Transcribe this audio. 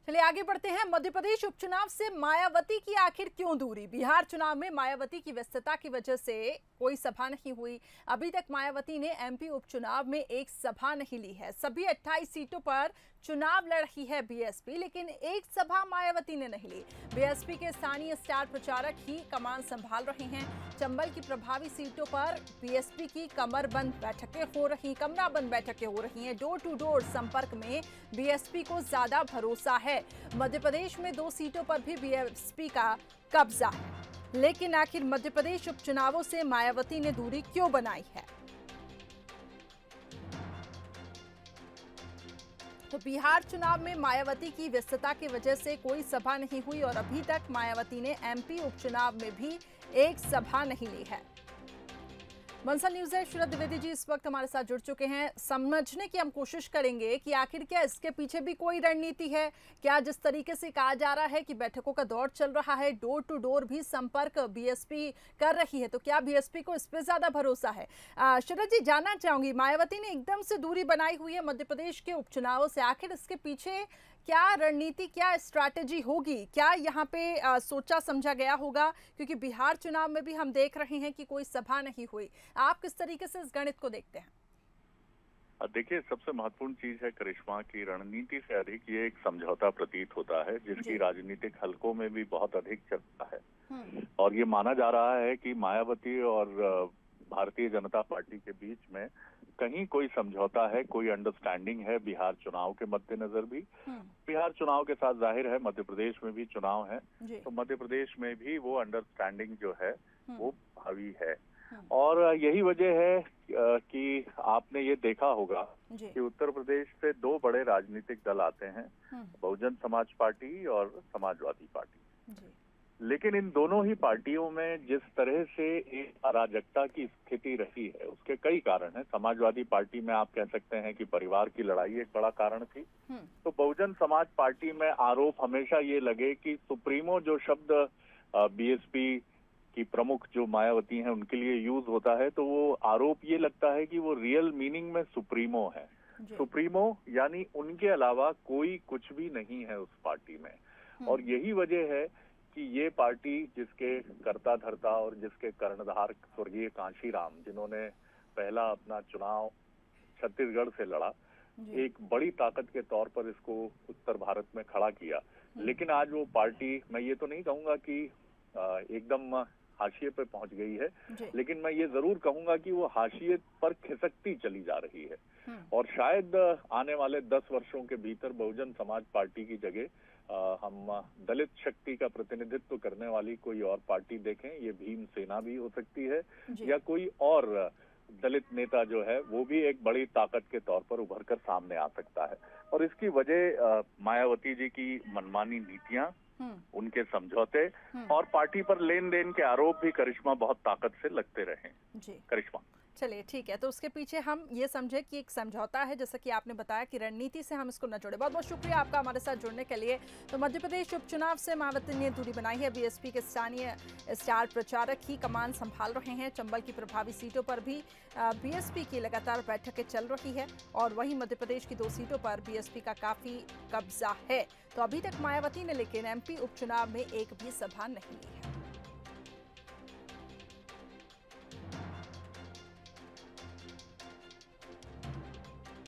चलिए आगे बढ़ते हैं। मध्य प्रदेश उपचुनाव से मायावती की आखिर क्यों दूरी? बिहार चुनाव में मायावती की व्यस्तता की वजह से कोई सभा नहीं हुई। अभी तक मायावती ने एमपी उपचुनाव में एक सभा नहीं ली है। सभी 28 सीटों पर चुनाव लड़ रही है बीएसपी, लेकिन एक सभा मायावती ने नहीं ली। बीएसपी के स्थानीय स्टार प्रचारक ही कमान संभाल रहे हैं। चंबल की प्रभावी सीटों पर बीएसपी की कमरबंद बैठकें हो रही हैं। डोर टू डोर संपर्क में बीएसपी को ज्यादा भरोसा है। मध्य प्रदेश में 2 सीटों पर भी बीएसपी का कब्जा है, लेकिन आखिर मध्य प्रदेश उपचुनावों से मायावती ने दूरी क्यों बनाई है? तो बिहार चुनाव में मायावती की व्यस्तता की वजह से कोई सभा नहीं हुई और अभी तक मायावती ने एमपी उपचुनाव में भी एक सभा नहीं ली है। बंसल न्यूज़ है, शरद द्विवेदी जी इस वक्त हमारे साथ जुड़ चुके हैं। समझने की हम कोशिश करेंगे कि आखिर क्या इसके पीछे भी कोई रणनीति है क्या? जिस तरीके से कहा जा रहा है कि बैठकों का दौर चल रहा है, डोर टू डोर भी संपर्क बीएसपी कर रही है, तो क्या बीएसपी को इस पे ज्यादा भरोसा है? शरद जी, जानना चाहूंगी, मायावती ने एकदम से दूरी बनाई हुई है मध्य प्रदेश के उपचुनावों से, आखिर इसके पीछे क्या रणनीति, क्या स्ट्रैटेजी होगी? क्या यहाँ पे सोचा समझा गया होगा? क्योंकि बिहार चुनाव में भी हम देख रहे हैं कि कोई सभा नहीं हुई। आप किस तरीके से इस गणित को देखते हैं? देखिए, सबसे महत्वपूर्ण चीज है करिश्मा की रणनीति से अधिक ये एक समझौता प्रतीत होता है, जिसकी राजनीतिक हलकों में भी बहुत अधिक चर्चा है। और ये माना जा रहा है कि मायावती और भारतीय जनता पार्टी के बीच में कहीं कोई समझौता है, कोई अंडरस्टैंडिंग है बिहार चुनाव के मद्देनजर भी। बिहार चुनाव के साथ जाहिर है मध्य प्रदेश में भी चुनाव है, तो मध्य प्रदेश में भी वो अंडरस्टैंडिंग जो है वो हावी है। और यही वजह है कि आपने ये देखा होगा कि उत्तर प्रदेश से 2 बड़े राजनीतिक दल आते हैं, बहुजन समाज पार्टी और समाजवादी पार्टी। लेकिन इन दोनों ही पार्टियों में जिस तरह से एक अराजकता की स्थिति रही है, उसके कई कारण हैं। समाजवादी पार्टी में आप कह सकते हैं कि परिवार की लड़ाई एक बड़ा कारण थी। तो बहुजन समाज पार्टी में आरोप हमेशा ये लगे कि सुप्रीमो जो शब्द बीएसपी की प्रमुख जो मायावती हैं उनके लिए यूज होता है, तो वो आरोप ये लगता है कि वो रियल मीनिंग में सुप्रीमो है। सुप्रीमो यानी उनके अलावा कोई कुछ भी नहीं है उस पार्टी में। और यही वजह है कि ये पार्टी, जिसके कर्ता धर्ता और जिसके कर्णधार स्वर्गीय कांशीराम, जिन्होंने पहला अपना चुनाव छत्तीसगढ़ से लड़ा, एक बड़ी ताकत के तौर पर इसको उत्तर भारत में खड़ा किया। लेकिन आज वो पार्टी, मैं ये तो नहीं कहूंगा कि एकदम हाशिए पे पहुंच गई है, लेकिन मैं ये जरूर कहूंगा कि वो हाशिए पर खिसकती चली जा रही है। और शायद आने वाले 10 वर्षों के भीतर बहुजन समाज पार्टी की जगह हम दलित शक्ति का प्रतिनिधित्व करने वाली कोई और पार्टी देखें। ये भीम सेना भी हो सकती है, या कोई और दलित नेता जो है वो भी एक बड़ी ताकत के तौर पर उभर कर सामने आ सकता है। और इसकी वजह मायावती जी की मनमानी नीतियां, उनके समझौते और पार्टी पर लेन देन के आरोप भी करिश्मा बहुत ताकत से लगते रहे। करिश्मा, चलिए ठीक है, तो उसके पीछे हम ये समझे कि एक समझौता है, जैसा कि आपने बताया कि रणनीति से हम इसको न जोड़े। बहुत बहुत शुक्रिया आपका हमारे साथ जुड़ने के लिए। तो मध्य प्रदेश उपचुनाव से मायावती ने दूरी बनाई है। बीएसपी के स्थानीय स्टार प्रचारक ही कमान संभाल रहे हैं। चंबल की प्रभावी सीटों पर भी बीएसपी की लगातार बैठकें चल रही है और वहीं मध्य प्रदेश की 2 सीटों पर बीएसपी का काफी कब्जा है। तो अभी तक मायावती ने लेकिन एमपी उपचुनाव में एक भी सभा नहीं ली है।